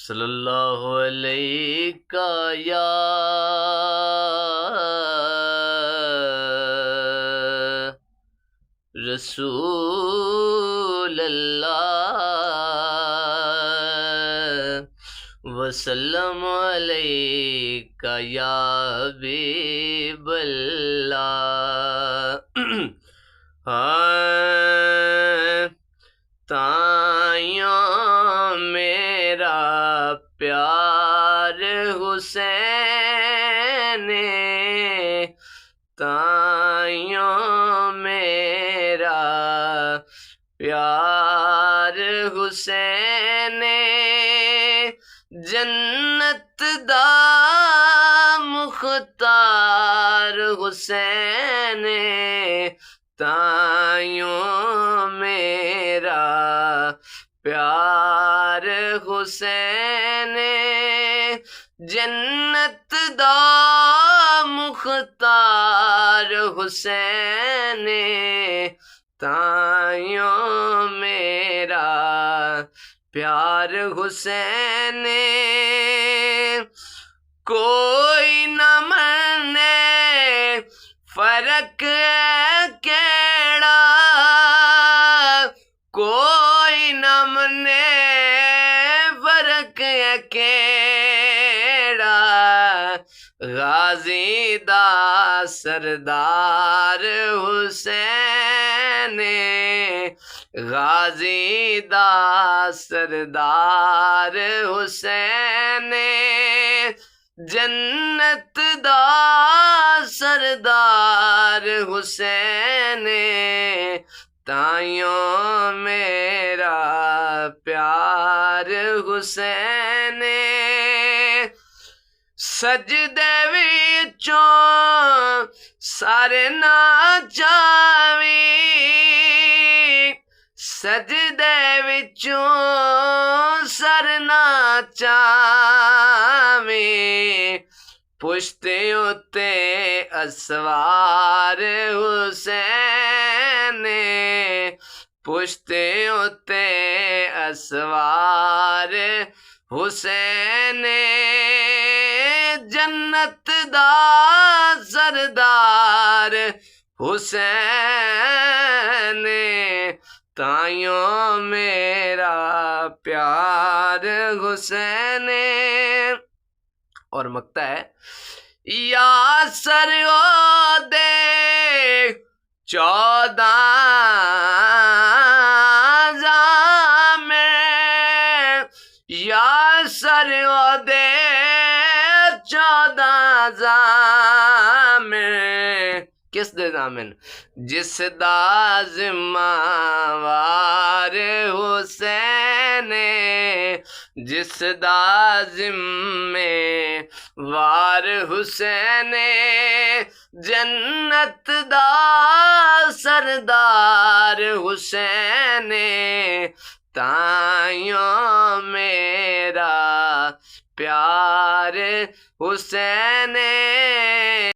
सल्लल्लाहु अलैका या रसूल अल्लाह वसल्लम अलैका या हबीबल्लाह। हाँ ताइयों मेरा प्यार हुसैन, ताइयों मेरा प्यार हुसैन, जन्नत दा मुख्तार हुसैन, ताइयों मेरा प्यार हुसैन, जन्नत दा मुख्तार हुसैन, ताइयों मेरा प्यार हुसैन। कोई न मने फर्क केड़ा, कोई न मने फर्क केड़ा, गाजी दा सरदार हुसैन, गाजी दा सरदार हुसैन, जन्नत दा सरदार हुसैन, ताइयों मेरा प्यार हुसैन। सजदे विचों सारे नाचावी, सजदे विचों सर नाचावी, पुश्ते उत्ते असवार हुसैन, पुश्ते उत्ते असवार हुसैन, जन्नत दा सरदार हुसैन, ताइयों मेरा प्यार हुसैन। और मकता है या सरो दे 14 में, या सरो दे 14 में, किस दे जामिन जिस दा जिम्मावार हुसैन, जिस दा जिम्मेवार हुसैन, जन्नत दा सरदार हुसैन, ताइयों मेरा प्यार हुसैन।